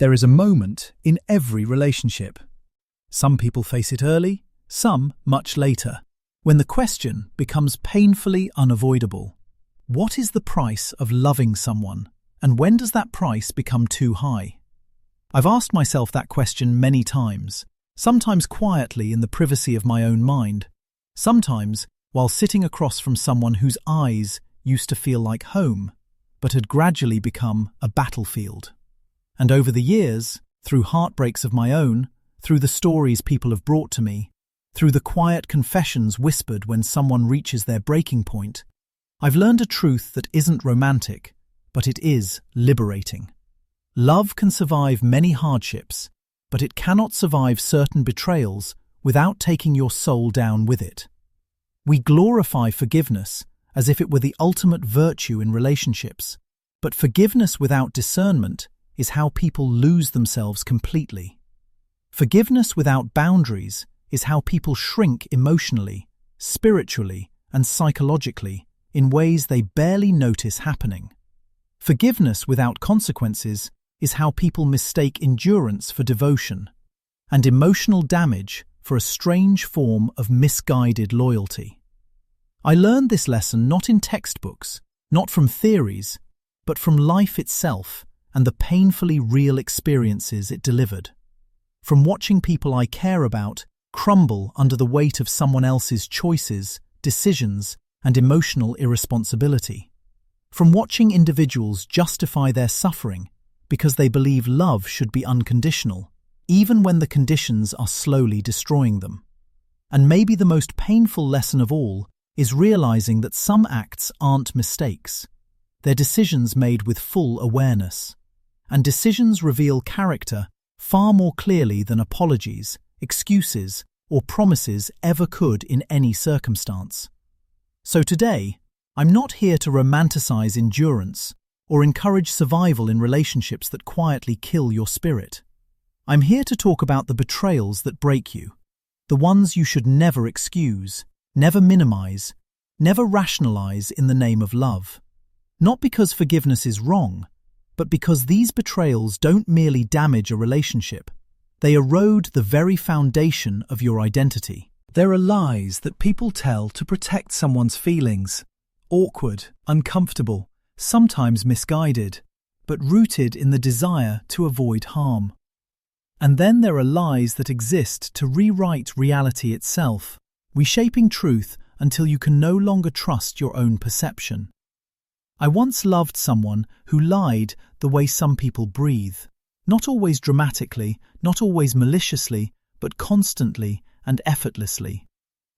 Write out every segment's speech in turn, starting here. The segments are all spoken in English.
There is a moment in every relationship. Some people face it early, some much later, when the question becomes painfully unavoidable. What is the price of loving someone, and when does that price become too high? I've asked myself that question many times, sometimes quietly in the privacy of my own mind, sometimes while sitting across from someone whose eyes used to feel like home, but had gradually become a battlefield. And over the years, through heartbreaks of my own, through the stories people have brought to me, through the quiet confessions whispered when someone reaches their breaking point, I've learned a truth that isn't romantic, but it is liberating. Love can survive many hardships, but it cannot survive certain betrayals without taking your soul down with it. We glorify forgiveness as if it were the ultimate virtue in relationships, but forgiveness without discernment is how people lose themselves completely. Forgiveness without boundaries is how people shrink emotionally, spiritually, and psychologically in ways they barely notice happening. Forgiveness without consequences is how people mistake endurance for devotion, and emotional damage for a strange form of misguided loyalty. I learned this lesson not in textbooks, not from theories, but from life itself and the painfully real experiences it delivered. From watching people I care about crumble under the weight of someone else's choices, decisions, and emotional irresponsibility. From watching individuals justify their suffering because they believe love should be unconditional, even when the conditions are slowly destroying them. And maybe the most painful lesson of all is realizing that some acts aren't mistakes. They're decisions made with full awareness. And decisions reveal character far more clearly than apologies, excuses, or promises ever could in any circumstance. So today, I'm not here to romanticize endurance or encourage survival in relationships that quietly kill your spirit. I'm here to talk about the betrayals that break you, the ones you should never excuse, never minimize, never rationalize in the name of love. Not because forgiveness is wrong, but because these betrayals don't merely damage a relationship, they erode the very foundation of your identity. There are lies that people tell to protect someone's feelings. Awkward, uncomfortable, sometimes misguided, but rooted in the desire to avoid harm. And then there are lies that exist to rewrite reality itself, reshaping truth until you can no longer trust your own perception. I once loved someone who lied the way some people breathe. Not always dramatically, not always maliciously, but constantly and effortlessly.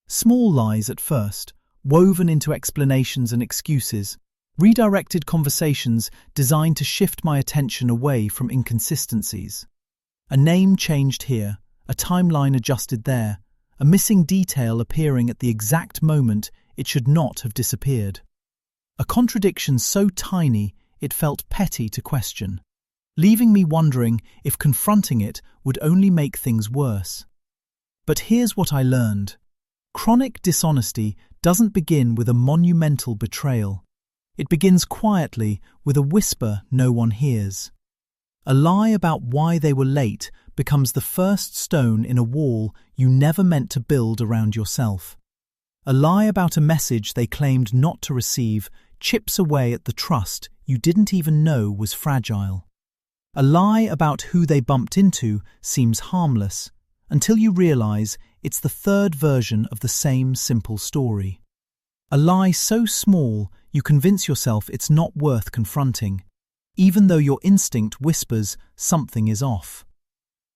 Small lies at first, woven into explanations and excuses, redirected conversations designed to shift my attention away from inconsistencies. A name changed here, a timeline adjusted there, a missing detail appearing at the exact moment it should not have disappeared. A contradiction so tiny it felt petty to question, leaving me wondering if confronting it would only make things worse. But here's what I learned. Chronic dishonesty doesn't begin with a monumental betrayal. It begins quietly with a whisper no one hears. A lie about why they were late becomes the first stone in a wall you never meant to build around yourself. A lie about a message they claimed not to receive chips away at the trust you didn't even know was fragile. A lie about who they bumped into seems harmless, until you realize it's the third version of the same simple story. A lie so small you convince yourself it's not worth confronting, even though your instinct whispers something is off.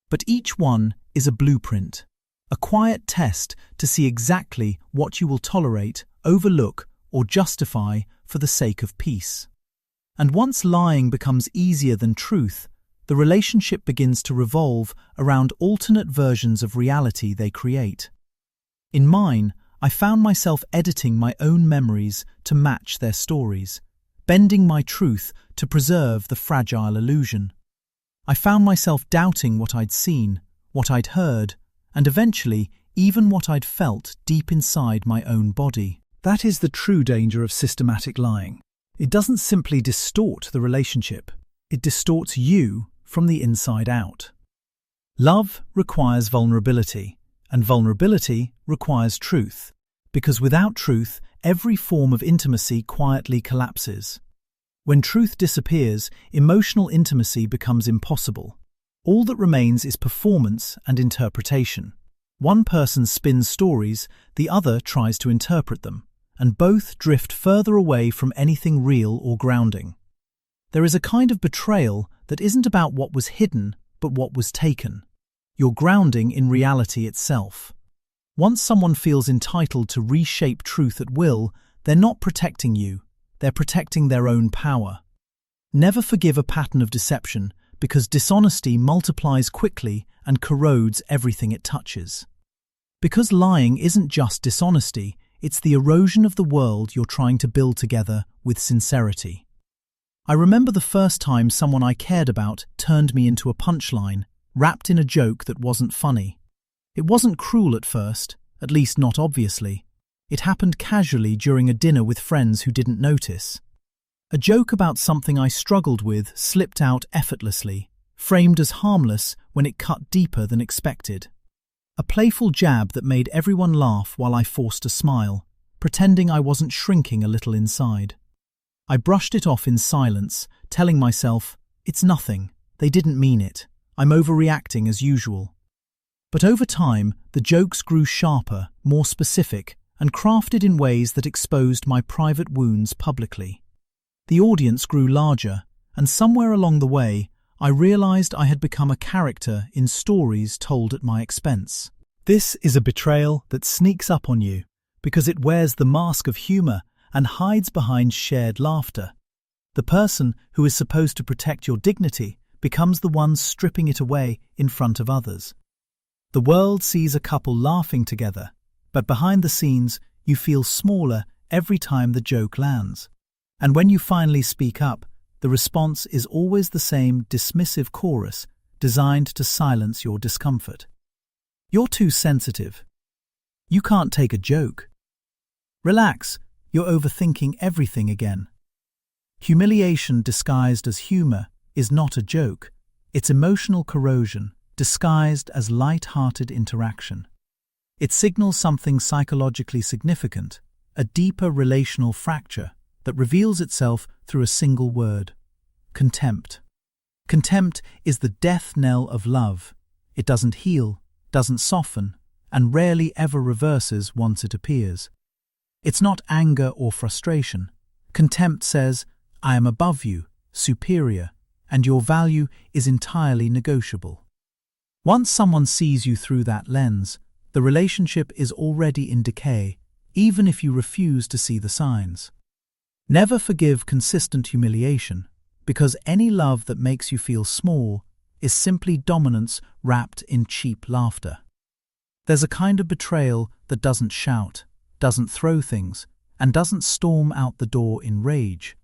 But each one is a blueprint, a quiet test to see exactly what you will tolerate, overlook, or justify for the sake of peace. And once lying becomes easier than truth, the relationship begins to revolve around alternate versions of reality they create. In mine, I found myself editing my own memories to match their stories, bending my truth to preserve the fragile illusion. I found myself doubting what I'd seen, what I'd heard, and eventually even what I'd felt deep inside my own body. That is the true danger of systematic lying. It doesn't simply distort the relationship. It distorts you from the inside out. Love requires vulnerability, and vulnerability requires truth, because without truth, every form of intimacy quietly collapses. When truth disappears, emotional intimacy becomes impossible. All that remains is performance and interpretation. One person spins stories, the other tries to interpret them, and both drift further away from anything real or grounding. There is a kind of betrayal that isn't about what was hidden, but what was taken. You're grounding in reality itself. Once someone feels entitled to reshape truth at will, they're not protecting you, they're protecting their own power. Never forgive a pattern of deception, because dishonesty multiplies quickly and corrodes everything it touches. Because lying isn't just dishonesty, it's the erosion of the world you're trying to build together with sincerity. I remember the first time someone I cared about turned me into a punchline, wrapped in a joke that wasn't funny. It wasn't cruel at first, at least not obviously. It happened casually during a dinner with friends who didn't notice. A joke about something I struggled with slipped out effortlessly, framed as harmless when it cut deeper than expected. A playful jab that made everyone laugh while I forced a smile, pretending I wasn't shrinking a little inside. I brushed it off in silence, telling myself, it's nothing, they didn't mean it, I'm overreacting as usual. But over time, the jokes grew sharper, more specific, and crafted in ways that exposed my private wounds publicly. The audience grew larger, and somewhere along the way, I realized I had become a character in stories told at my expense. This is a betrayal that sneaks up on you, because it wears the mask of humor and hides behind shared laughter. The person who is supposed to protect your dignity becomes the one stripping it away in front of others. The world sees a couple laughing together, but behind the scenes, you feel smaller every time the joke lands. And when you finally speak up, the response is always the same dismissive chorus designed to silence your discomfort. You're too sensitive. You can't take a joke. Relax, you're overthinking everything again. Humiliation disguised as humor is not a joke. It's emotional corrosion disguised as light-hearted interaction. It signals something psychologically significant, a deeper relational fracture that reveals itself through a single word: contempt. Contempt is the death knell of love. It doesn't heal, doesn't soften, and rarely ever reverses once it appears. It's not anger or frustration. Contempt says, I am above you, superior, and your value is entirely negotiable. Once someone sees you through that lens, the relationship is already in decay, even if you refuse to see the signs. Never forgive consistent humiliation, because any love that makes you feel small is simply dominance wrapped in cheap laughter. There's a kind of betrayal that doesn't shout, doesn't throw things, and doesn't storm out the door in rage.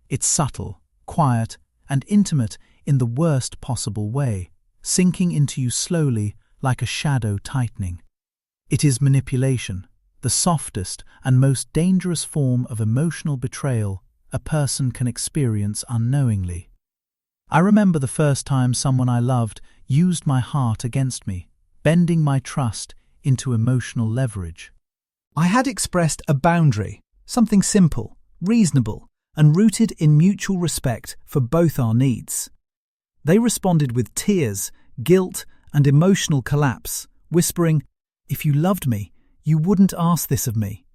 It's subtle, quiet, and intimate in the worst possible way, sinking into you slowly like a shadow tightening. It is manipulation, the softest and most dangerous form of emotional betrayal a person can experience unknowingly. I remember the first time someone I loved used my heart against me, bending my trust into emotional leverage. I had expressed a boundary, something simple, reasonable, and rooted in mutual respect for both our needs. They responded with tears, guilt, and emotional collapse, whispering, "If you loved me, you wouldn't ask this of me."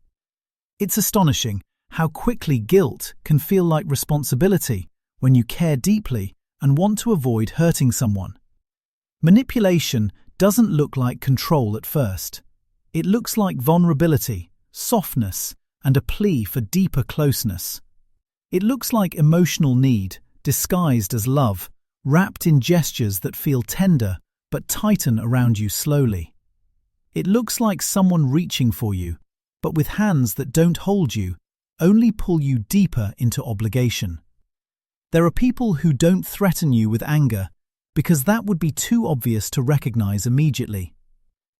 It's astonishing how quickly guilt can feel like responsibility when you care deeply and want to avoid hurting someone. Manipulation doesn't look like control at first. It looks like vulnerability, softness, and a plea for deeper closeness. It looks like emotional need, disguised as love, wrapped in gestures that feel tender but tighten around you slowly. It looks like someone reaching for you, but with hands that don't hold you, only pull you deeper into obligation. There are people who don't threaten you with anger because that would be too obvious to recognize immediately.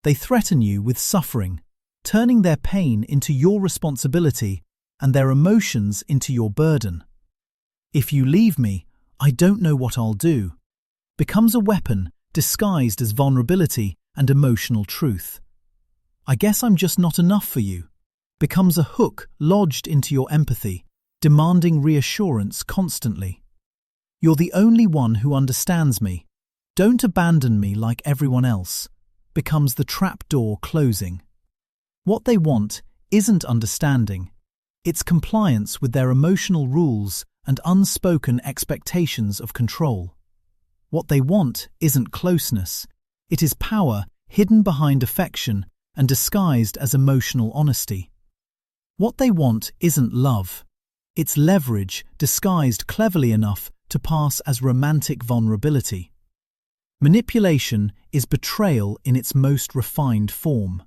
They threaten you with suffering, turning their pain into your responsibility and their emotions into your burden. "If you leave me, I don't know what I'll do. becomes a weapon disguised as vulnerability and emotional truth. "I guess I'm just not enough for you," becomes a hook lodged into your empathy, demanding reassurance constantly. "You're the only one who understands me. Don't abandon me like everyone else," becomes the trapdoor closing. What they want isn't understanding. It's compliance with their emotional rules and unspoken expectations of control. What they want isn't closeness. It is power hidden behind affection and disguised as emotional honesty. What they want isn't love. It's leverage disguised cleverly enough to pass as romantic vulnerability. Manipulation is betrayal in its most refined form,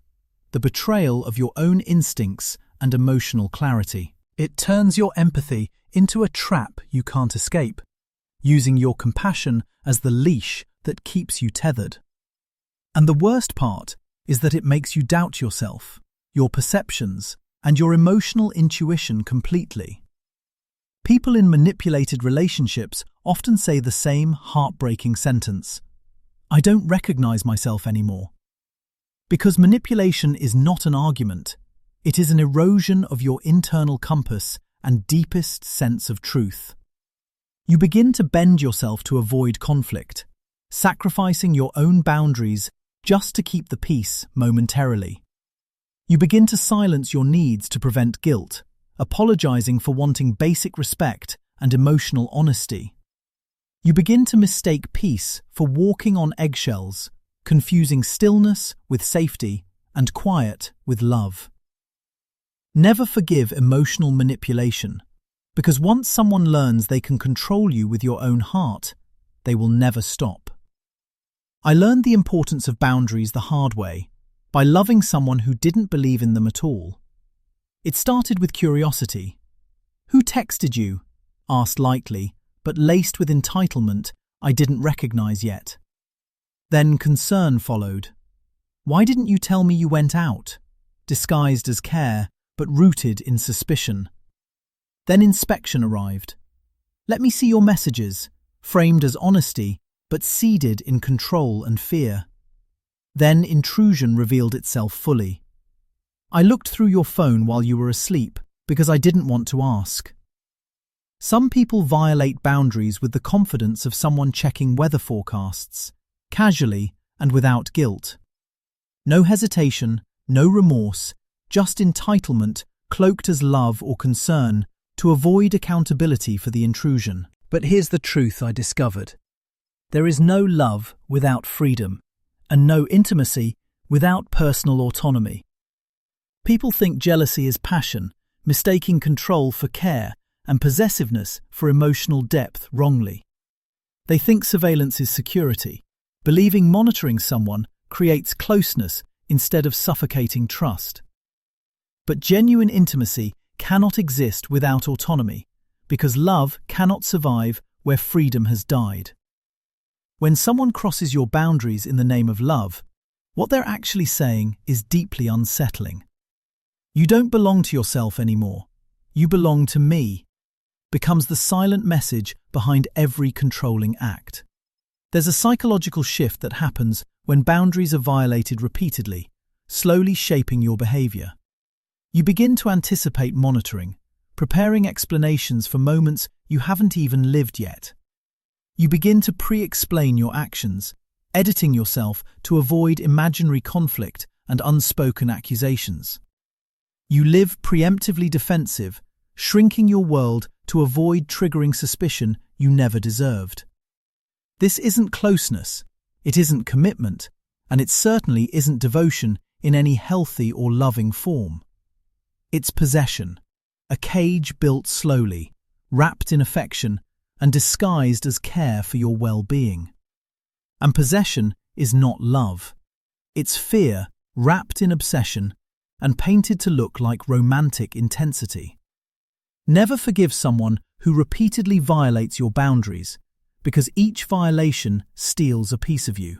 the betrayal of your own instincts and emotional clarity. It turns your empathy into a trap you can't escape, using your compassion as the leash that keeps you tethered. And the worst part is that it makes you doubt yourself, your perceptions, and your emotional intuition completely. People in manipulated relationships often say the same heartbreaking sentence: "I don't recognize myself anymore." Because manipulation is not an argument, it is an erosion of your internal compass and deepest sense of truth. You begin to bend yourself to avoid conflict, sacrificing your own boundaries just to keep the peace momentarily. You begin to silence your needs to prevent guilt, apologizing for wanting basic respect and emotional honesty. You begin to mistake peace for walking on eggshells, confusing stillness with safety and quiet with love. Never forgive emotional manipulation, because once someone learns they can control you with your own heart, they will never stop. I learned the importance of boundaries the hard way, by loving someone who didn't believe in them at all. It started with curiosity. "Who texted you?" asked lightly, but laced with entitlement I didn't recognize yet. Then concern followed. "Why didn't you tell me you went out?" disguised as care, but rooted in suspicion. Then inspection arrived. "Let me see your messages," framed as honesty, but seeded in control and fear. Then intrusion revealed itself fully. "I looked through your phone while you were asleep because I didn't want to ask." Some people violate boundaries with the confidence of someone checking weather forecasts, casually and without guilt. No hesitation, no remorse, just entitlement cloaked as love or concern to avoid accountability for the intrusion. But here's the truth I discovered. There is no love without freedom, and no intimacy without personal autonomy. People think jealousy is passion, mistaking control for care and possessiveness for emotional depth wrongly. They think surveillance is security, believing monitoring someone creates closeness instead of suffocating trust. But genuine intimacy cannot exist without autonomy, because love cannot survive where freedom has died. When someone crosses your boundaries in the name of love, what they're actually saying is deeply unsettling. "You don't belong to yourself anymore. You belong to me," becomes the silent message behind every controlling act. There's a psychological shift that happens when boundaries are violated repeatedly, slowly shaping your behavior. You begin to anticipate monitoring, preparing explanations for moments you haven't even lived yet. You begin to pre-explain your actions, editing yourself to avoid imaginary conflict and unspoken accusations. You live preemptively defensive, shrinking your world to avoid triggering suspicion you never deserved. This isn't closeness, it isn't commitment, and it certainly isn't devotion in any healthy or loving form. It's possession, a cage built slowly, wrapped in affection, and disguised as care for your well-being. And possession is not love. It's fear wrapped in obsession and painted to look like romantic intensity. Never forgive someone who repeatedly violates your boundaries, because each violation steals a piece of you.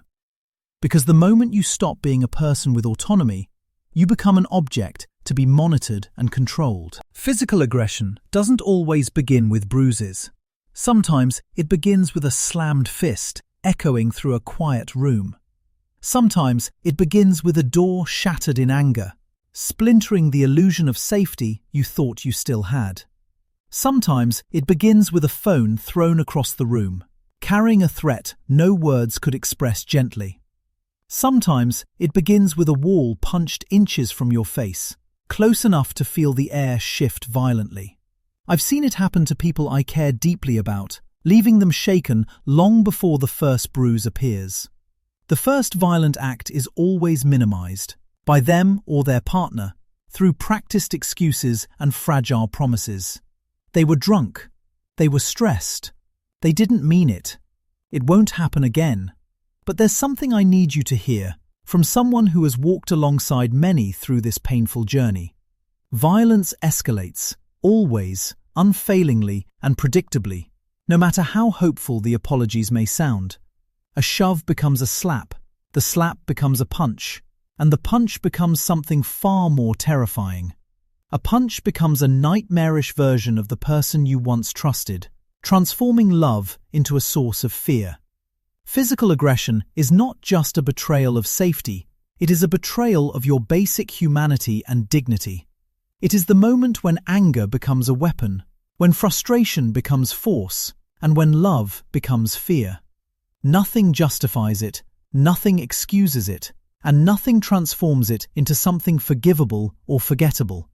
Because the moment you stop being a person with autonomy, you become an object to be monitored and controlled. Physical aggression doesn't always begin with bruises. Sometimes it begins with a slammed fist, echoing through a quiet room. Sometimes it begins with a door shattered in anger, splintering the illusion of safety you thought you still had. Sometimes it begins with a phone thrown across the room, carrying a threat no words could express gently. Sometimes it begins with a wall punched inches from your face, close enough to feel the air shift violently. I've seen it happen to people I care deeply about, leaving them shaken long before the first bruise appears. The first violent act is always minimized, by them or their partner, through practiced excuses and fragile promises. They were drunk. They were stressed. They didn't mean it. It won't happen again. But there's something I need you to hear, from someone who has walked alongside many through this painful journey. Violence escalates, always, unfailingly and predictably, no matter how hopeful the apologies may sound. A shove becomes a slap, the slap becomes a punch, and the punch becomes something far more terrifying. A punch becomes a nightmarish version of the person you once trusted, transforming love into a source of fear. Physical aggression is not just a betrayal of safety, it is a betrayal of your basic humanity and dignity. It is the moment when anger becomes a weapon, when frustration becomes force, and when love becomes fear. Nothing justifies it, nothing excuses it, and nothing transforms it into something forgivable or forgettable.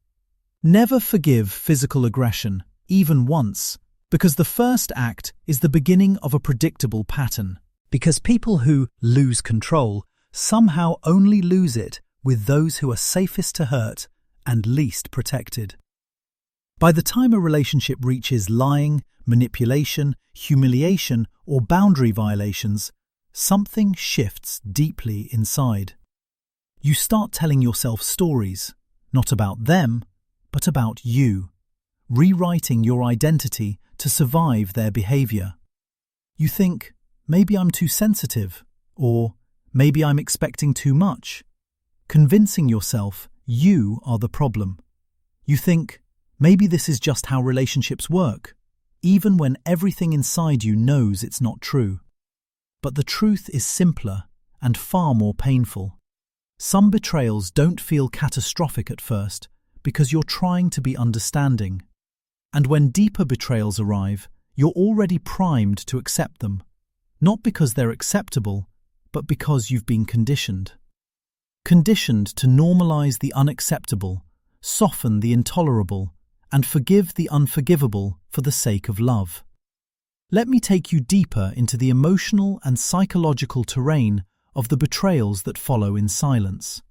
Never forgive physical aggression, even once, because the first act is the beginning of a predictable pattern. Because people who lose control somehow only lose it with those who are safest to hurt and least protected. By the time a relationship reaches lying, manipulation, humiliation, or boundary violations, something shifts deeply inside. You start telling yourself stories, not about them, but about you, rewriting your identity to survive their behavior. You think, maybe I'm too sensitive, or maybe I'm expecting too much, convincing yourself you are the problem. You think, maybe this is just how relationships work, even when everything inside you knows it's not true. But the truth is simpler and far more painful. Some betrayals don't feel catastrophic at first because you're trying to be understanding. And when deeper betrayals arrive, you're already primed to accept them. Not because they're acceptable, but because you've been conditioned. Conditioned to normalize the unacceptable, soften the intolerable, and forgive the unforgivable for the sake of love. Let me take you deeper into the emotional and psychological terrain of the betrayals that follow in silence.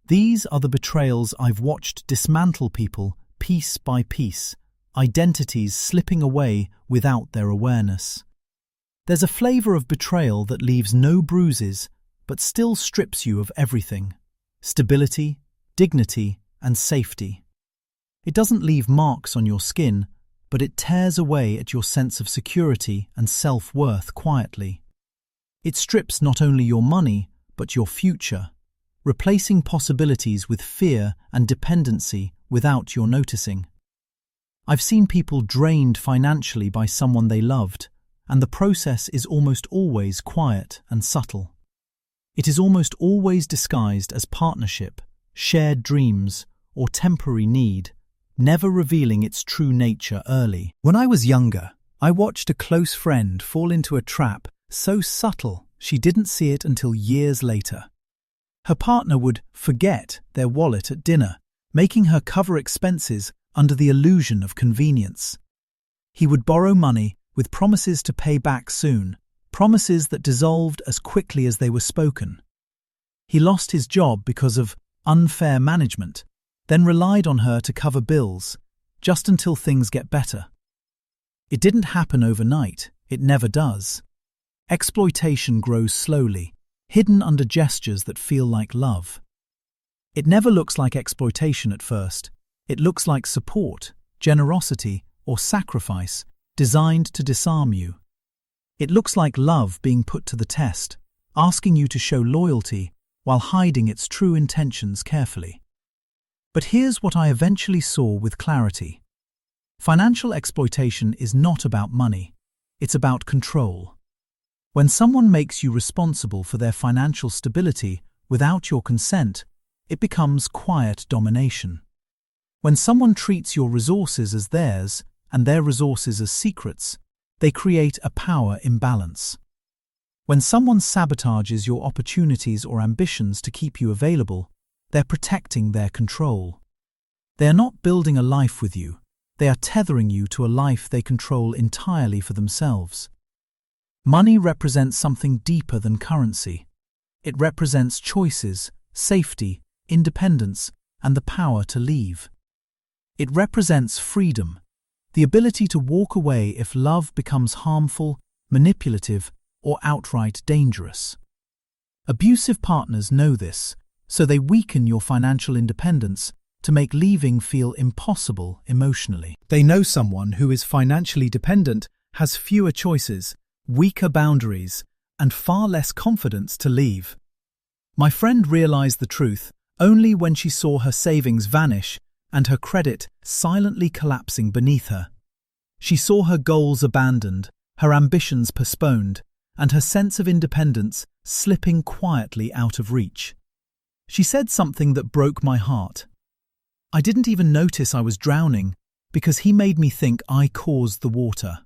These are the betrayals I've watched dismantle people piece by piece, identities slipping away without their awareness. There's a flavor of betrayal that leaves no bruises, but still strips you of everything: stability, dignity, and safety. It doesn't leave marks on your skin, but it tears away at your sense of security and self-worth quietly. It strips not only your money, but your future, replacing possibilities with fear and dependency without your noticing. I've seen people drained financially by someone they loved, and the process is almost always quiet and subtle. It is almost always disguised as partnership, shared dreams, or temporary need, never revealing its true nature early. When I was younger, I watched a close friend fall into a trap so subtle she didn't see it until years later. Her partner would forget their wallet at dinner, making her cover expenses under the illusion of convenience. He would borrow money with promises to pay back soon, promises that dissolved as quickly as they were spoken. He lost his job because of unfair management, then relied on her to cover bills, just until things get better. It didn't happen overnight, it never does. Exploitation grows slowly, hidden under gestures that feel like love. It never looks like exploitation at first. It looks like support, generosity, or sacrifice, designed to disarm you. It looks like love being put to the test, asking you to show loyalty while hiding its true intentions carefully. But here's what I eventually saw with clarity. Financial exploitation is not about money. It's about control. When someone makes you responsible for their financial stability without your consent, it becomes quiet domination. When someone treats your resources as theirs and their resources as secrets, they create a power imbalance. When someone sabotages your opportunities or ambitions to keep you available, they're protecting their control. They are not building a life with you, they are tethering you to a life they control entirely for themselves. Money represents something deeper than currency. It represents choices, safety, independence, and the power to leave. It represents freedom, the ability to walk away if love becomes harmful, manipulative, or outright dangerous. Abusive partners know this, so they weaken your financial independence to make leaving feel impossible emotionally. They know someone who is financially dependent has fewer choices, weaker boundaries, and far less confidence to leave. My friend realized the truth only when she saw her savings vanish and her credit silently collapsing beneath her. She saw her goals abandoned, her ambitions postponed, and her sense of independence slipping quietly out of reach. She said something that broke my heart. "I didn't even notice I was drowning because he made me think I caused the water."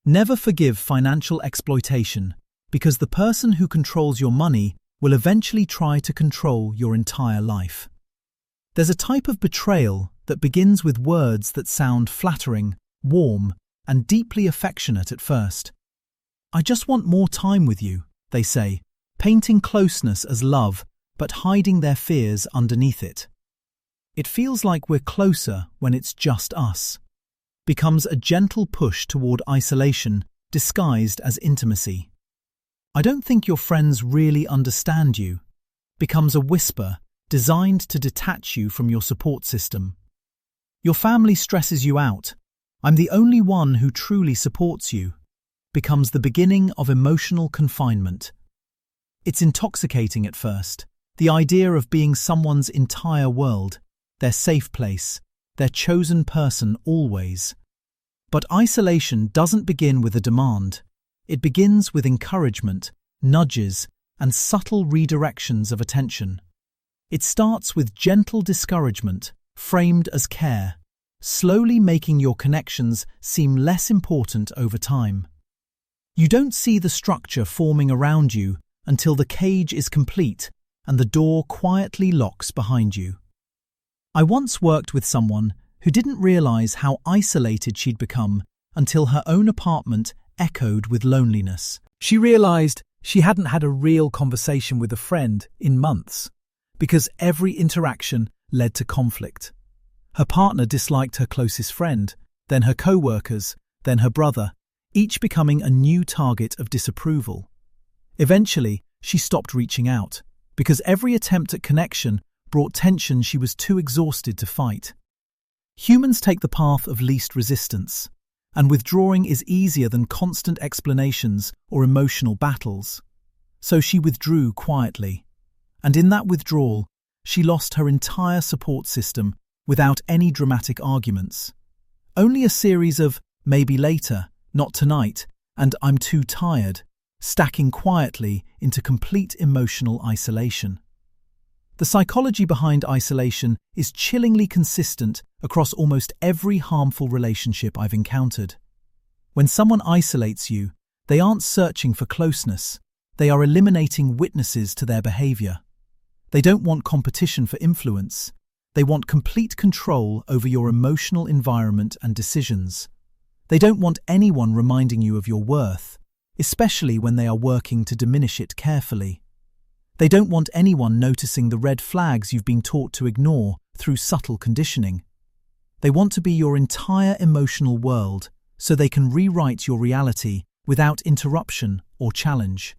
Never forgive financial exploitation, because the person who controls your money will eventually try to control your entire life. There's a type of betrayal that begins with words that sound flattering, warm, and deeply affectionate at first. "I just want more time with you," they say, painting closeness as love, but hiding their fears underneath it. It feels like we're closer when it's just us. Becomes a gentle push toward isolation, disguised as intimacy. "I don't think your friends really understand you." Becomes a whisper, designed to detach you from your support system. "Your family stresses you out. I'm the only one who truly supports you." Becomes the beginning of emotional confinement. It's intoxicating at first, the idea of being someone's entire world, their safe place, their chosen person always. But isolation doesn't begin with a demand. It begins with encouragement, nudges, and subtle redirections of attention. It starts with gentle discouragement, framed as care, slowly making your connections seem less important over time. You don't see the structure forming around you until the cage is complete and the door quietly locks behind you. I once worked with someone who didn't realize how isolated she'd become until her own apartment echoed with loneliness. She realized she hadn't had a real conversation with a friend in months, because every interaction led to conflict. Her partner disliked her closest friend, then her co-workers, then her brother, each becoming a new target of disapproval. Eventually, she stopped reaching out, because every attempt at connection brought tension she was too exhausted to fight. Humans take the path of least resistance, and withdrawing is easier than constant explanations or emotional battles. So she withdrew quietly, and in that withdrawal, she lost her entire support system without any dramatic arguments. Only a series of "maybe later," "not tonight," and "I'm too tired," stacking quietly into complete emotional isolation. The psychology behind isolation is chillingly consistent across almost every harmful relationship I've encountered. When someone isolates you, they aren't searching for closeness, they are eliminating witnesses to their behavior. They don't want competition for influence, they want complete control over your emotional environment and decisions. They don't want anyone reminding you of your worth, especially when they are working to diminish it carefully. They don't want anyone noticing the red flags you've been taught to ignore through subtle conditioning. They want to be your entire emotional world so they can rewrite your reality without interruption or challenge.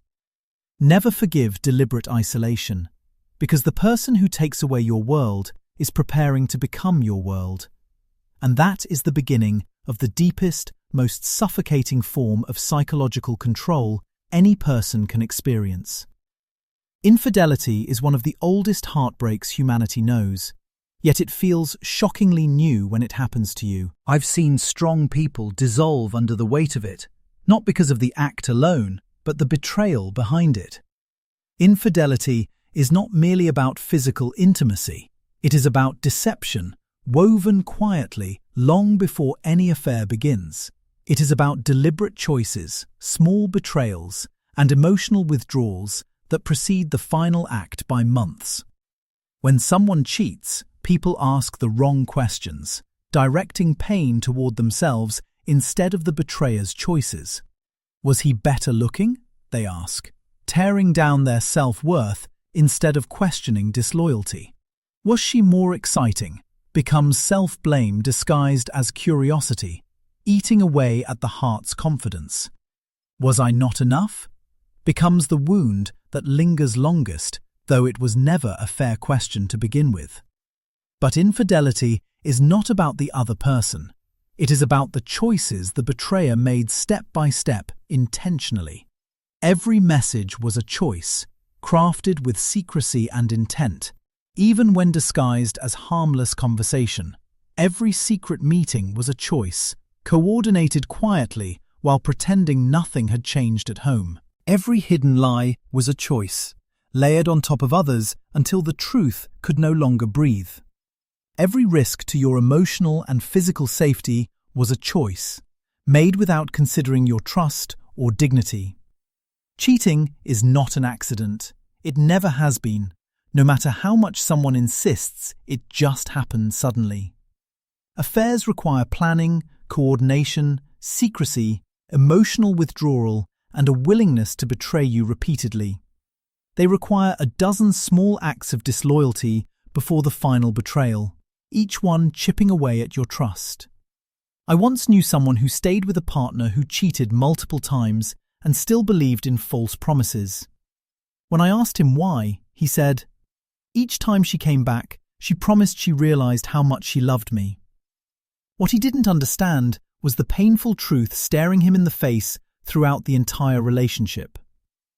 Never forgive deliberate isolation, because the person who takes away your world is preparing to become your world. And that is the beginning of the deepest, most suffocating form of psychological control any person can experience. Infidelity is one of the oldest heartbreaks humanity knows, yet it feels shockingly new when it happens to you. I've seen strong people dissolve under the weight of it, not because of the act alone, but the betrayal behind it. Infidelity is not merely about physical intimacy. It is about deception, woven quietly long before any affair begins. It is about deliberate choices, small betrayals, and emotional withdrawals that precede the final act by months. When someone cheats, people ask the wrong questions, directing pain toward themselves instead of the betrayer's choices. Was he better looking? They ask, tearing down their self-worth instead of questioning disloyalty. Was she more exciting? Becomes self-blame disguised as curiosity, eating away at the heart's confidence. Was I not enough? Becomes the wound that lingers longest, though it was never a fair question to begin with. But infidelity is not about the other person. It is about the choices the betrayer made step by step, intentionally. Every message was a choice, crafted with secrecy and intent, even when disguised as harmless conversation. Every secret meeting was a choice, coordinated quietly while pretending nothing had changed at home. Every hidden lie was a choice, layered on top of others until the truth could no longer breathe. Every risk to your emotional and physical safety was a choice, made without considering your trust or dignity. Cheating is not an accident. It never has been. No matter how much someone insists, it just happened suddenly. Affairs require planning, coordination, secrecy, emotional withdrawal, and a willingness to betray you repeatedly. They require a dozen small acts of disloyalty before the final betrayal, each one chipping away at your trust. I once knew someone who stayed with a partner who cheated multiple times and still believed in false promises. When I asked him why, he said, "Each time she came back, she promised she realized how much she loved me." What he didn't understand was the painful truth staring him in the face throughout the entire relationship.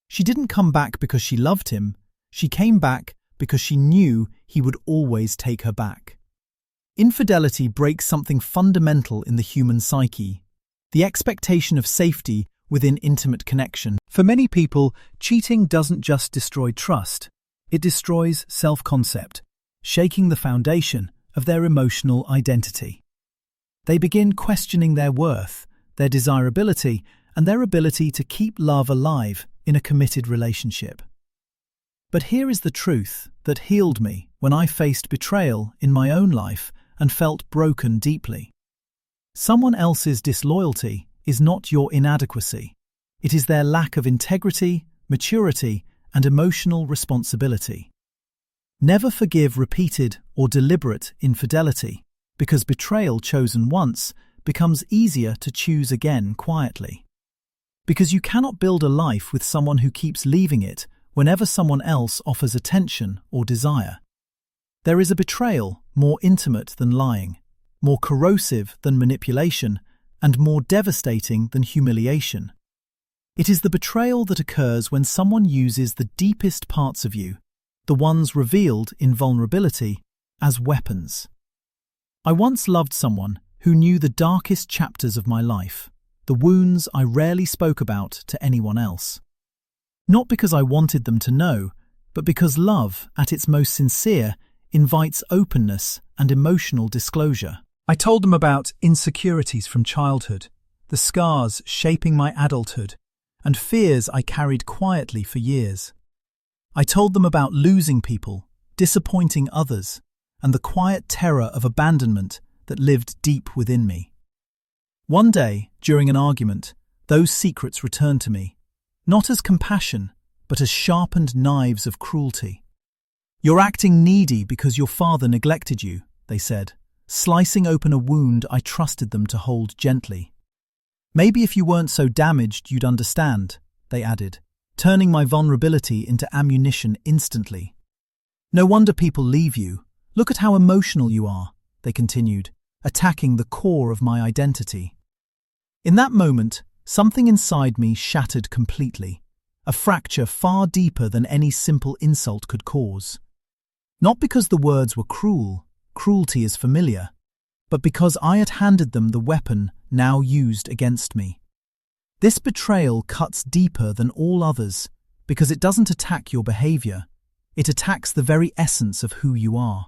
She didn't come back because she loved him. She came back because she knew he would always take her back. Infidelity breaks something fundamental in the human psyche, the expectation of safety within intimate connection. For many people, cheating doesn't just destroy trust, it destroys self-concept, shaking the foundation of their emotional identity. They begin questioning their worth, their desirability, and their ability to keep love alive in a committed relationship. But here is the truth that healed me when I faced betrayal in my own life and felt broken deeply. Someone else's disloyalty is not your inadequacy. It is their lack of integrity, maturity, and emotional responsibility. Never forgive repeated or deliberate infidelity, because betrayal chosen once becomes easier to choose again quietly. Because you cannot build a life with someone who keeps leaving it whenever someone else offers attention or desire. There is a betrayal more intimate than lying, more corrosive than manipulation, and more devastating than humiliation. It is the betrayal that occurs when someone uses the deepest parts of you, the ones revealed in vulnerability, as weapons. I once loved someone who knew the darkest chapters of my life, the wounds I rarely spoke about to anyone else. Not because I wanted them to know, but because love, at its most sincere, invites openness and emotional disclosure. I told them about insecurities from childhood, the scars shaping my adulthood, and fears I carried quietly for years. I told them about losing people, disappointing others, and the quiet terror of abandonment that lived deep within me. One day, during an argument, those secrets returned to me, not as compassion, but as sharpened knives of cruelty. "You're acting needy because your father neglected you," they said, slicing open a wound I trusted them to hold gently. "Maybe if you weren't so damaged, you'd understand," they added, turning my vulnerability into ammunition instantly. "No wonder people leave you. Look at how emotional you are," they continued, attacking the core of my identity. In that moment, something inside me shattered completely, a fracture far deeper than any simple insult could cause. Not because the words were cruel, cruelty is familiar, but because I had handed them the weapon now used against me. This betrayal cuts deeper than all others because it doesn't attack your behavior, it attacks the very essence of who you are.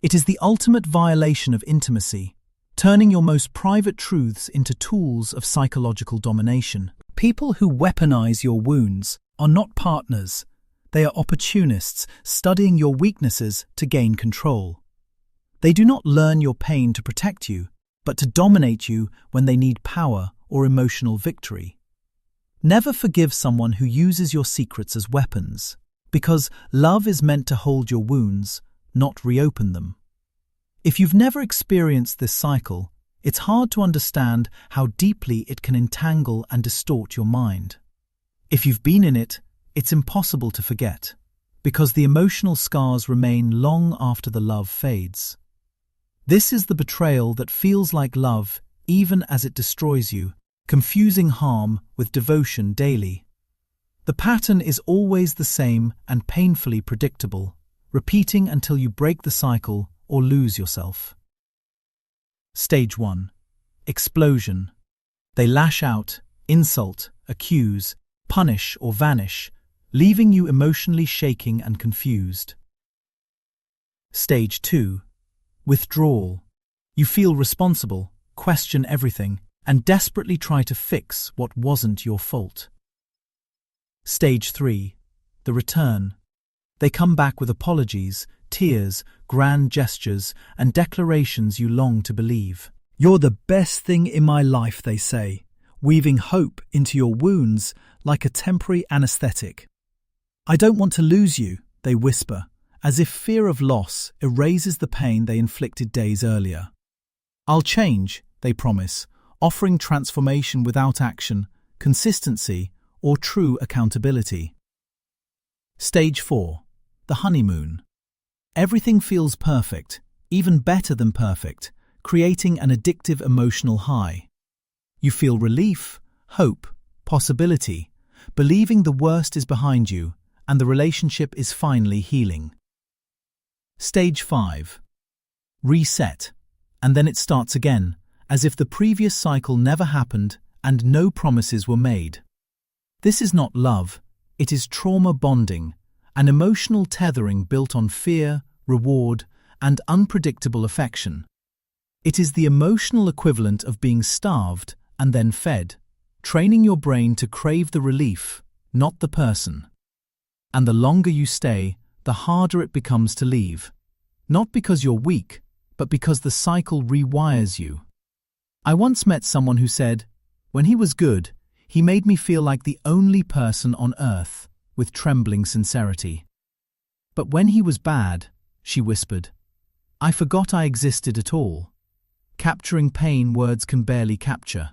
It is the ultimate violation of intimacy, turning your most private truths into tools of psychological domination. People who weaponize your wounds are not partners. They are opportunists studying your weaknesses to gain control. They do not learn your pain to protect you, but to dominate you when they need power or emotional victory. Never forgive someone who uses your secrets as weapons, because love is meant to hold your wounds, not reopen them. If you've never experienced this cycle, it's hard to understand how deeply it can entangle and distort your mind. If you've been in it, it's impossible to forget, because the emotional scars remain long after the love fades. This is the betrayal that feels like love even as it destroys you, confusing harm with devotion daily. The pattern is always the same and painfully predictable, repeating until you break the cycle or lose yourself. Stage 1. Explosion. They lash out, insult, accuse, punish or vanish, leaving you emotionally shaking and confused. Stage 2. Withdrawal. You feel responsible, question everything, and desperately try to fix what wasn't your fault. Stage 3. The return. They come back with apologies, tears, grand gestures, and declarations you long to believe. You're the best thing in my life, they say, weaving hope into your wounds like a temporary anesthetic. I don't want to lose you, they whisper, as if fear of loss erases the pain they inflicted days earlier. I'll change, they promise, offering transformation without action, consistency, or true accountability. Stage 4. The honeymoon. Everything feels perfect, even better than perfect, creating an addictive emotional high. You feel relief, hope, possibility, believing the worst is behind you and the relationship is finally healing. Stage 5. Reset. And then it starts again, as if the previous cycle never happened and no promises were made. This is not love, it is trauma bonding, an emotional tethering built on fear, reward, and unpredictable affection. It is the emotional equivalent of being starved and then fed, training your brain to crave the relief, not the person. And the longer you stay, the harder it becomes to leave. Not because you're weak, but because the cycle rewires you. I once met someone who said, "When he was good, he made me feel like the only person on earth," with trembling sincerity. "But when he was bad," she whispered, "I forgot I existed at all." Capturing pain words can barely capture.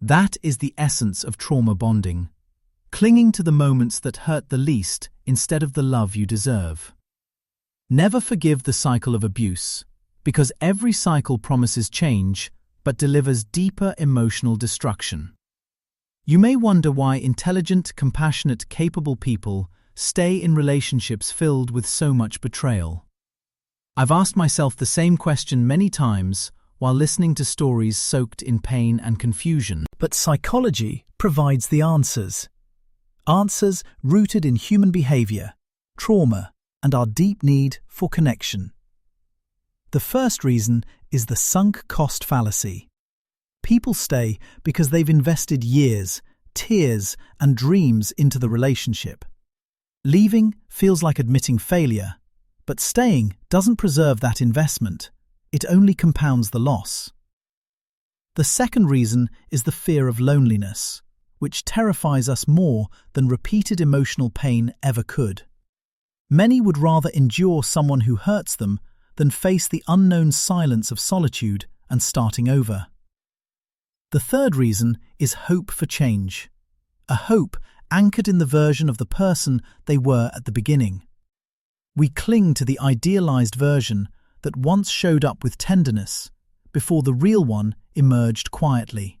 That is the essence of trauma bonding, clinging to the moments that hurt the least instead of the love you deserve. Never forgive the cycle of abuse, because every cycle promises change but delivers deeper emotional destruction. You may wonder why intelligent, compassionate, capable people stay in relationships filled with so much betrayal. I've asked myself the same question many times while listening to stories soaked in pain and confusion. But psychology provides the answers. Answers rooted in human behavior, trauma, and our deep need for connection. The first reason is the sunk cost fallacy. People stay because they've invested years, tears, and dreams into the relationship. Leaving feels like admitting failure, but staying doesn't preserve that investment. It only compounds the loss. The second reason is the fear of loneliness, which terrifies us more than repeated emotional pain ever could. Many would rather endure someone who hurts them than face the unknown silence of solitude and starting over. The third reason is hope for change, a hope anchored in the version of the person they were at the beginning. We cling to the idealized version that once showed up with tenderness before the real one emerged quietly.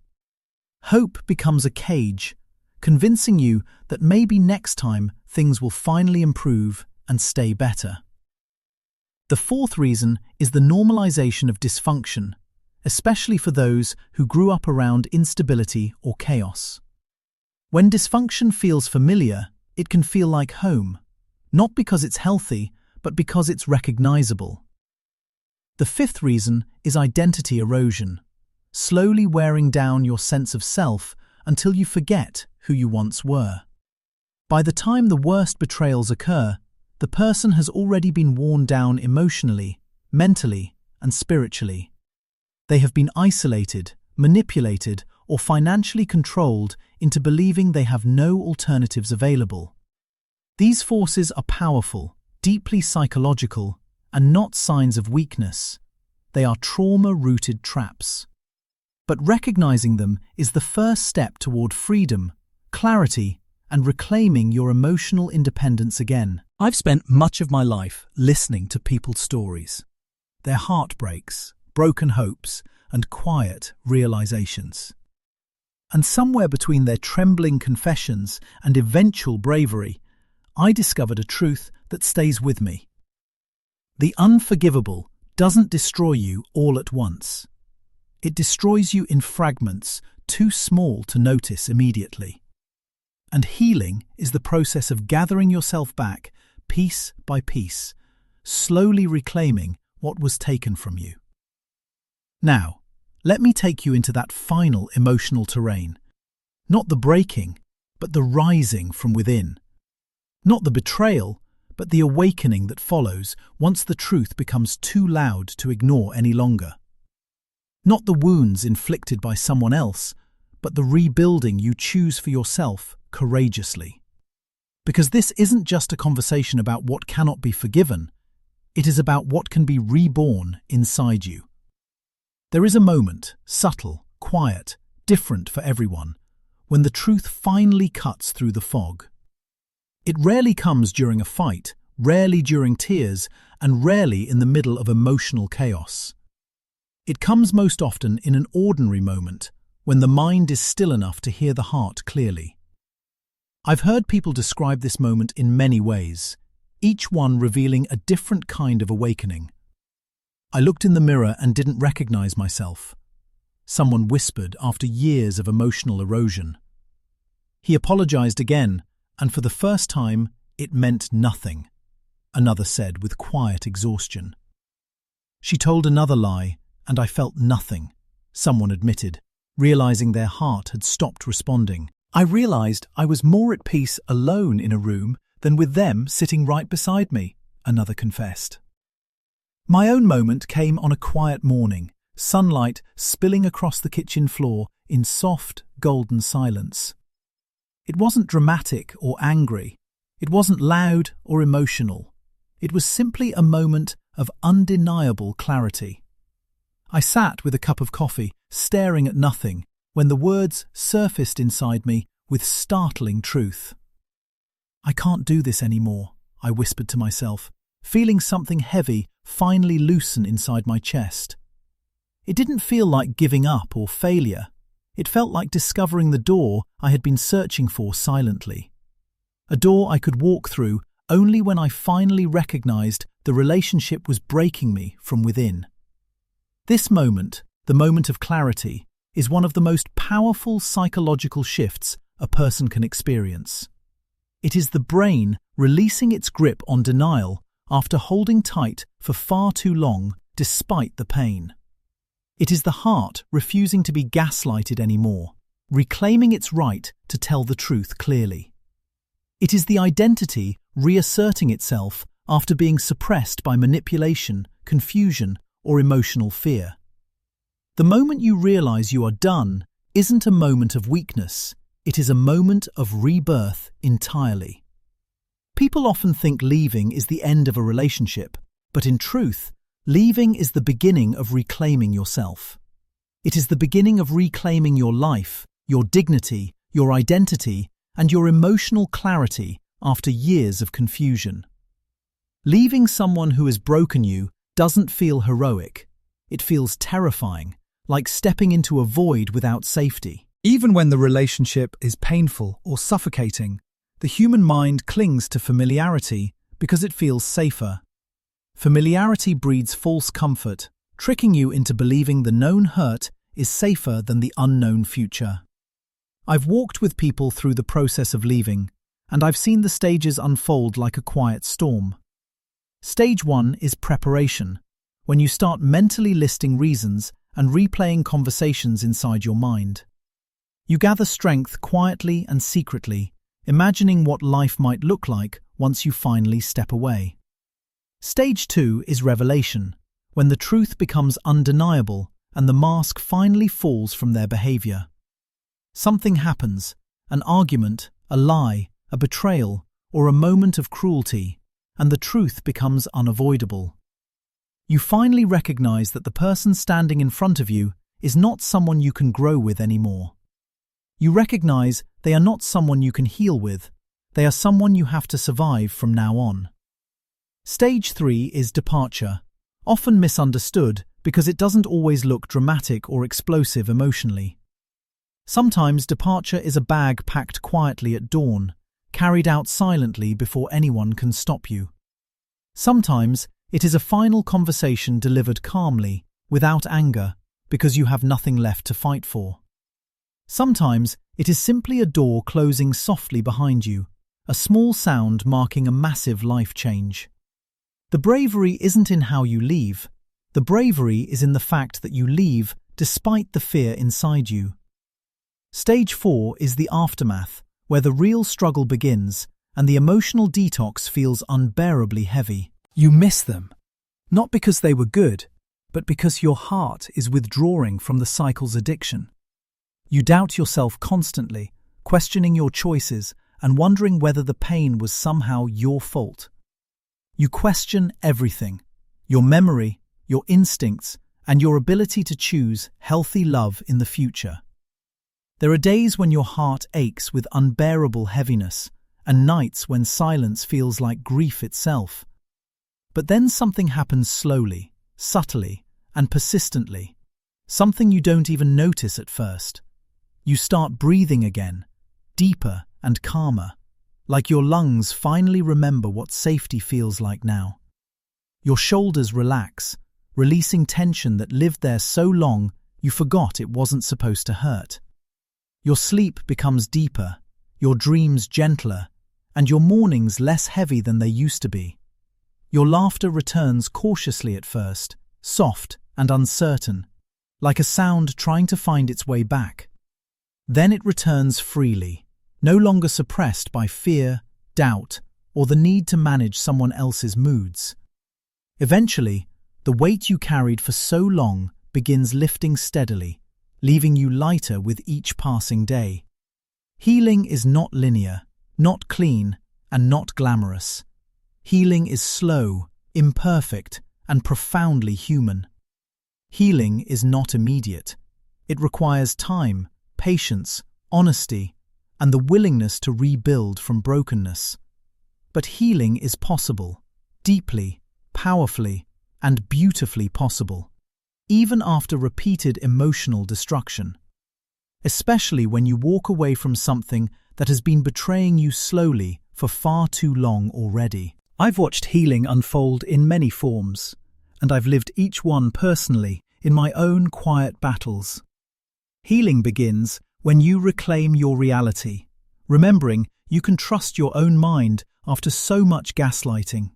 Hope becomes a cage, convincing you that maybe next time things will finally improve and stay better. The fourth reason is the normalization of dysfunction, especially for those who grew up around instability or chaos. When dysfunction feels familiar, it can feel like home, not because it's healthy, but because it's recognizable. The fifth reason is identity erosion, slowly wearing down your sense of self until you forget who you once were. By the time the worst betrayals occur, the person has already been worn down emotionally, mentally, and spiritually. They have been isolated, manipulated, or financially controlled into believing they have no alternatives available. These forces are powerful, deeply psychological, and not signs of weakness. They are trauma-rooted traps. But recognizing them is the first step toward freedom, clarity, and reclaiming your emotional independence again. I've spent much of my life listening to people's stories, their heartbreaks, broken hopes, and quiet realizations. And somewhere between their trembling confessions and eventual bravery, I discovered a truth that stays with me. The unforgivable doesn't destroy you all at once. It destroys you in fragments too small to notice immediately. And healing is the process of gathering yourself back, piece by piece, slowly reclaiming what was taken from you. Now, let me take you into that final emotional terrain. Not the breaking, but the rising from within. Not the betrayal, but the awakening that follows once the truth becomes too loud to ignore any longer. Not the wounds inflicted by someone else, but the rebuilding you choose for yourself courageously. Because this isn't just a conversation about what cannot be forgiven, it is about what can be reborn inside you. There is a moment, subtle, quiet, different for everyone, when the truth finally cuts through the fog. It rarely comes during a fight, rarely during tears, and rarely in the middle of emotional chaos. It comes most often in an ordinary moment, when the mind is still enough to hear the heart clearly. I've heard people describe this moment in many ways, each one revealing a different kind of awakening. I looked in the mirror and didn't recognize myself. Someone whispered after years of emotional erosion. He apologized again, and for the first time, it meant nothing, another said with quiet exhaustion. She told another lie, and I felt nothing, someone admitted, realizing their heart had stopped responding. I realized I was more at peace alone in a room than with them sitting right beside me, another confessed. My own moment came on a quiet morning, sunlight spilling across the kitchen floor in soft, golden silence. It wasn't dramatic or angry. It wasn't loud or emotional. It was simply a moment of undeniable clarity. I sat with a cup of coffee, staring at nothing, when the words surfaced inside me with startling truth. I can't do this anymore, I whispered to myself, feeling something heavy finally loosen inside my chest. It didn't feel like giving up or failure. It felt like discovering the door I had been searching for silently. A door I could walk through only when I finally recognized the relationship was breaking me from within. This moment, the moment of clarity, is one of the most powerful psychological shifts a person can experience. It is the brain releasing its grip on denial after holding tight for far too long despite the pain. It is the heart refusing to be gaslighted anymore, reclaiming its right to tell the truth clearly. It is the identity reasserting itself after being suppressed by manipulation, confusion, or emotional fear. The moment you realize you are done isn't a moment of weakness, it is a moment of rebirth entirely. People often think leaving is the end of a relationship, but in truth, leaving is the beginning of reclaiming yourself. It is the beginning of reclaiming your life, your dignity, your identity, and your emotional clarity after years of confusion. Leaving someone who has broken you doesn't feel heroic. It feels terrifying, like stepping into a void without safety. Even when the relationship is painful or suffocating, the human mind clings to familiarity because it feels safer. Familiarity breeds false comfort, tricking you into believing the known hurt is safer than the unknown future. I've walked with people through the process of leaving, and I've seen the stages unfold like a quiet storm. Stage 1 is preparation, when you start mentally listing reasons and replaying conversations inside your mind. You gather strength quietly and secretly, imagining what life might look like once you finally step away. Stage 2 is revelation, when the truth becomes undeniable and the mask finally falls from their behavior. Something happens, an argument, a lie, a betrayal, or a moment of cruelty, and the truth becomes unavoidable. You finally recognize that the person standing in front of you is not someone you can grow with anymore. You recognize they are not someone you can heal with, they are someone you have to survive from now on. Stage 3 is departure, often misunderstood because it doesn't always look dramatic or explosive emotionally. Sometimes departure is a bag packed quietly at dawn, carried out silently before anyone can stop you. Sometimes it is a final conversation delivered calmly, without anger, because you have nothing left to fight for. Sometimes it is simply a door closing softly behind you, a small sound marking a massive life change. The bravery isn't in how you leave. The bravery is in the fact that you leave despite the fear inside you. Stage 4 is the aftermath, where the real struggle begins and the emotional detox feels unbearably heavy. You miss them, not because they were good, but because your heart is withdrawing from the cycle's addiction. You doubt yourself constantly, questioning your choices and wondering whether the pain was somehow your fault. You question everything, your memory, your instincts, and your ability to choose healthy love in the future. There are days when your heart aches with unbearable heaviness, and nights when silence feels like grief itself. But then something happens slowly, subtly, and persistently, something you don't even notice at first. You start breathing again, deeper and calmer, like your lungs finally remember what safety feels like now. Your shoulders relax, releasing tension that lived there so long you forgot it wasn't supposed to hurt. Your sleep becomes deeper, your dreams gentler, and your mornings less heavy than they used to be. Your laughter returns cautiously at first, soft and uncertain, like a sound trying to find its way back. Then it returns freely, no longer suppressed by fear, doubt, or the need to manage someone else's moods. Eventually, the weight you carried for so long begins lifting steadily, leaving you lighter with each passing day. Healing is not linear, not clean, and not glamorous. Healing is slow, imperfect, and profoundly human. Healing is not immediate. It requires time, patience, honesty, and the willingness to rebuild from brokenness. But healing is possible, deeply, powerfully, and beautifully possible, even after repeated emotional destruction. Especially when you walk away from something that has been betraying you slowly for far too long already. I've watched healing unfold in many forms, and I've lived each one personally in my own quiet battles. Healing begins when you reclaim your reality, remembering you can trust your own mind after so much gaslighting.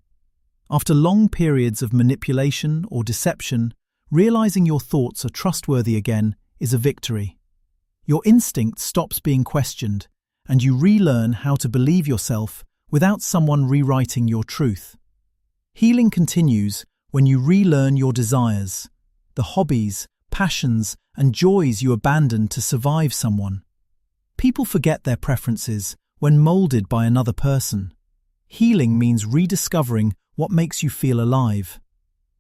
After long periods of manipulation or deception, realizing your thoughts are trustworthy again is a victory. Your instinct stops being questioned, and you relearn how to believe yourself without someone rewriting your truth. Healing continues when you relearn your desires, the hobbies, passions, and joys you abandoned to survive someone. People forget their preferences when molded by another person. Healing means rediscovering what makes you feel alive.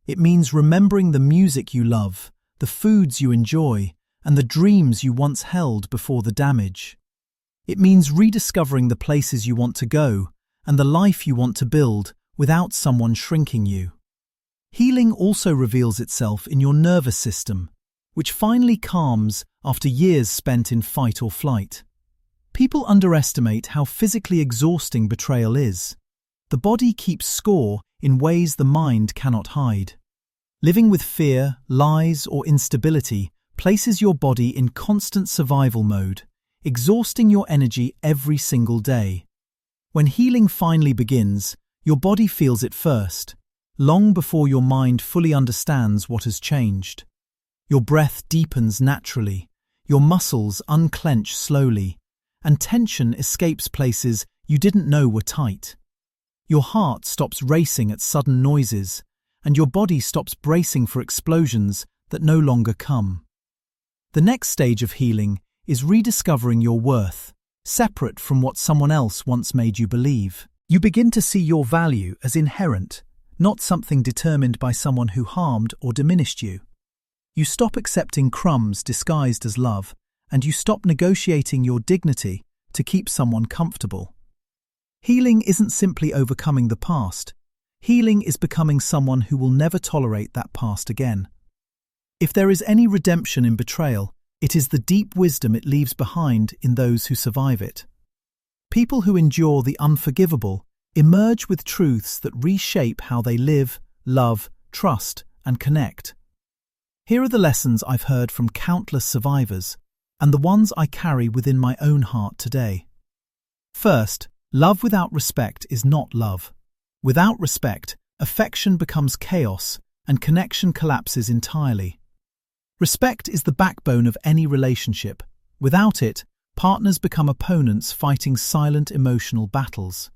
It means remembering the music you love, the foods you enjoy, and the dreams you once held before the damage. It means rediscovering the places you want to go and the life you want to build without someone shrinking you. Healing also reveals itself in your nervous system, which finally calms after years spent in fight or flight. People underestimate how physically exhausting betrayal is. The body keeps score in ways the mind cannot hide. Living with fear, lies, or instability places your body in constant survival mode, exhausting your energy every single day. When healing finally begins, your body feels it first, long before your mind fully understands what has changed. Your breath deepens naturally, your muscles unclench slowly, and tension escapes places you didn't know were tight. Your heart stops racing at sudden noises, and your body stops bracing for explosions that no longer come. The next stage of healing is rediscovering your worth, separate from what someone else once made you believe. You begin to see your value as inherent, not something determined by someone who harmed or diminished you. You stop accepting crumbs disguised as love, and you stop negotiating your dignity to keep someone comfortable. Healing isn't simply overcoming the past. Healing is becoming someone who will never tolerate that past again. If there is any redemption in betrayal, it is the deep wisdom it leaves behind in those who survive it. People who endure the unforgivable emerge with truths that reshape how they live, love, trust, and connect. Here are the lessons I've heard from countless survivors, and the ones I carry within my own heart today. First, love without respect is not love. Without respect, affection becomes chaos, and connection collapses entirely. Respect is the backbone of any relationship. Without it, partners become opponents fighting silent emotional battles.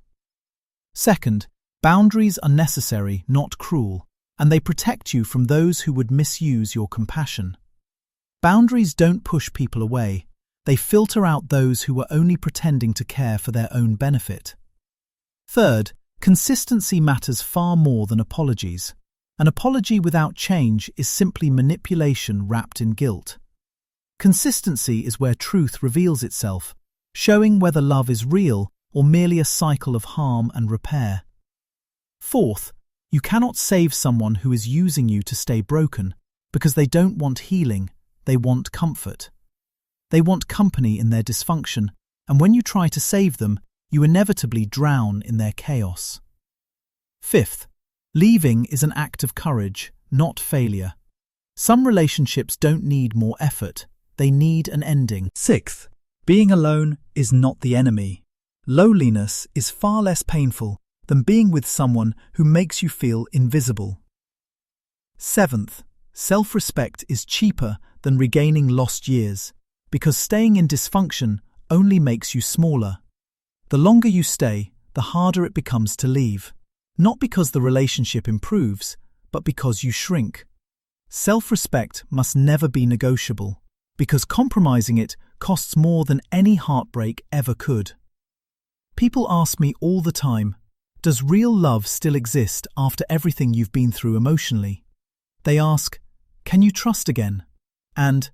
Second, boundaries are necessary, not cruel, and they protect you from those who would misuse your compassion. Boundaries don't push people away. They filter out those who are only pretending to care for their own benefit. Third, consistency matters far more than apologies. An apology without change is simply manipulation wrapped in guilt. Consistency is where truth reveals itself, showing whether love is real or merely a cycle of harm and repair. Fourth, you cannot save someone who is using you to stay broken because they don't want healing, they want comfort. They want company in their dysfunction, and when you try to save them, you inevitably drown in their chaos. Fifth, leaving is an act of courage, not failure. Some relationships don't need more effort, they need an ending. Sixth, being alone is not the enemy. Loneliness is far less painful than being with someone who makes you feel invisible. Seventh, self-respect is cheaper than regaining lost years, because staying in dysfunction only makes you smaller. The longer you stay, the harder it becomes to leave. Not because the relationship improves, but because you shrink. Self-respect must never be negotiable, because compromising it costs more than any heartbreak ever could. People ask me all the time, does real love still exist after everything you've been through emotionally? They ask, can you trust again? And,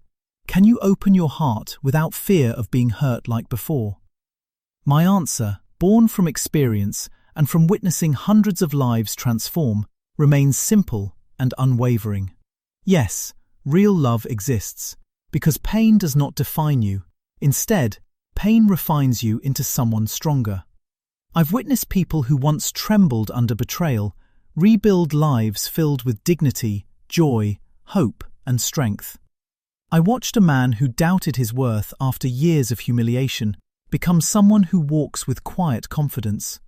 can you open your heart without fear of being hurt like before? My answer, born from experience and from witnessing hundreds of lives transform, remains simple and unwavering. Yes, real love exists, because pain does not define you. Instead, pain refines you into someone stronger. I've witnessed people who once trembled under betrayal rebuild lives filled with dignity, joy, hope, and strength. I watched a man who doubted his worth after years of humiliation become someone who walks with quiet confidence.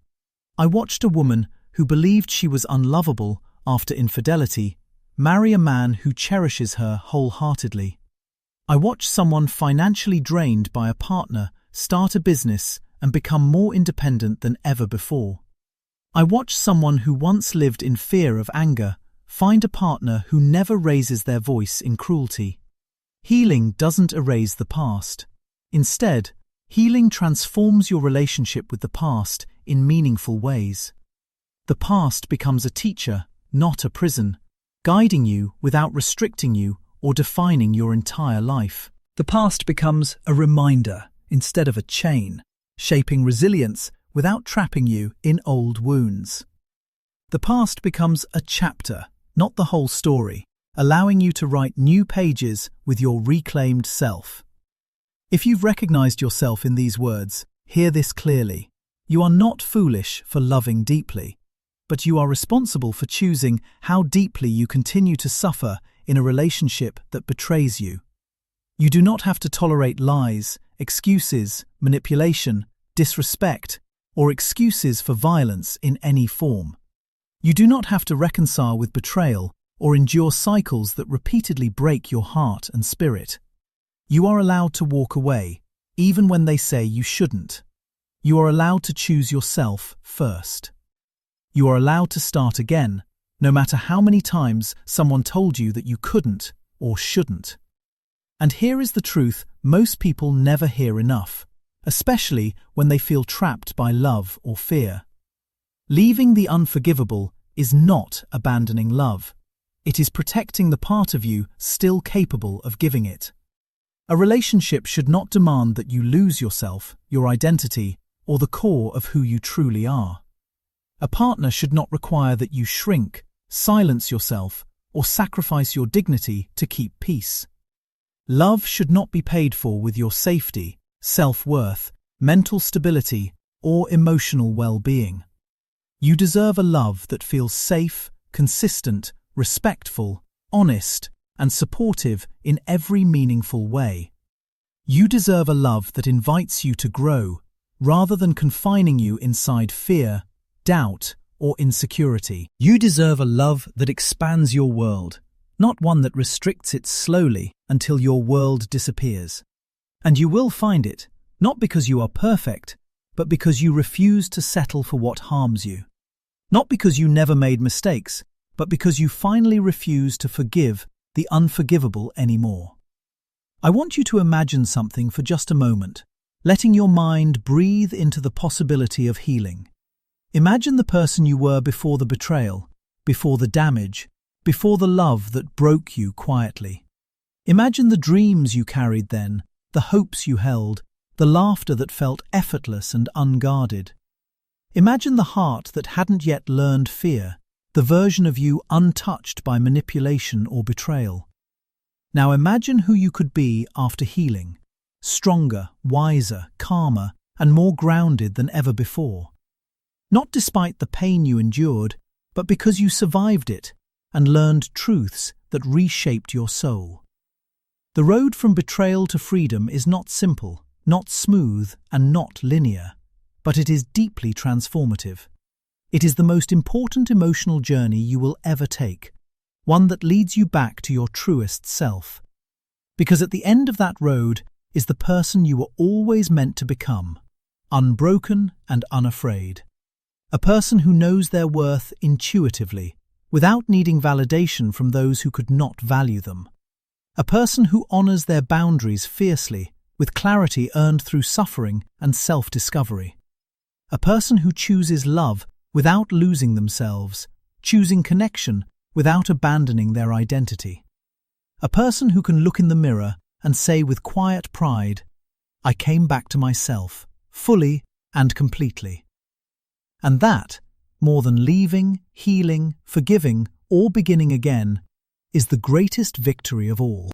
I watched a woman who believed she was unlovable after infidelity marry a man who cherishes her wholeheartedly. I watched someone financially drained by a partner start a business and become more independent than ever before. I watched someone who once lived in fear of anger find a partner who never raises their voice in cruelty. Healing doesn't erase the past. Instead, healing transforms your relationship with the past in meaningful ways. The past becomes a teacher, not a prison, guiding you without restricting you or defining your entire life. The past becomes a reminder instead of a chain, shaping resilience without trapping you in old wounds. The past becomes a chapter, not the whole story, allowing you to write new pages with your reclaimed self. If you've recognized yourself in these words, hear this clearly. You are not foolish for loving deeply. but you are responsible for choosing how deeply you continue to suffer in a relationship that betrays you. You do not have to tolerate lies, excuses, manipulation, disrespect, or excuses for violence in any form. You do not have to reconcile with betrayal or endure cycles that repeatedly break your heart and spirit. You are allowed to walk away, even when they say you shouldn't. You are allowed to choose yourself first. You are allowed to start again, no matter how many times someone told you that you couldn't or shouldn't. And here is the truth most people never hear enough, especially when they feel trapped by love or fear. Leaving the unforgivable is not abandoning love. It is protecting the part of you still capable of giving it. A relationship should not demand that you lose yourself, your identity, or the core of who you truly are. A partner should not require that you shrink, silence yourself, or sacrifice your dignity to keep peace. Love should not be paid for with your safety, self-worth, mental stability, or emotional well-being. You deserve a love that feels safe, consistent, respectful, honest, and supportive in every meaningful way. You deserve a love that invites you to grow, rather than confining you inside fear, doubt, or insecurity. You deserve a love that expands your world, not one that restricts it slowly until your world disappears. And you will find it, not because you are perfect, but because you refuse to settle for what harms you. Not because you never made mistakes, but because you finally refuse to forgive the unforgivable anymore. I want you to imagine something for just a moment, letting your mind breathe into the possibility of healing. Imagine the person you were before the betrayal, before the damage, before the love that broke you quietly. Imagine the dreams you carried then, the hopes you held, the laughter that felt effortless and unguarded. Imagine the heart that hadn't yet learned fear, the version of you untouched by manipulation or betrayal. Now imagine who you could be after healing, stronger, wiser, calmer, and more grounded than ever before. Not despite the pain you endured, but because you survived it and learned truths that reshaped your soul. The road from betrayal to freedom is not simple, not smooth, and not linear, but it is deeply transformative. It is the most important emotional journey you will ever take, one that leads you back to your truest self. Because at the end of that road is the person you were always meant to become, unbroken and unafraid. A person who knows their worth intuitively, without needing validation from those who could not value them. A person who honors their boundaries fiercely, with clarity earned through suffering and self-discovery. A person who chooses love without losing themselves, choosing connection without abandoning their identity. A person who can look in the mirror and say with quiet pride, "I came back to myself, fully and completely." And that, more than leaving, healing, forgiving, or beginning again, is the greatest victory of all.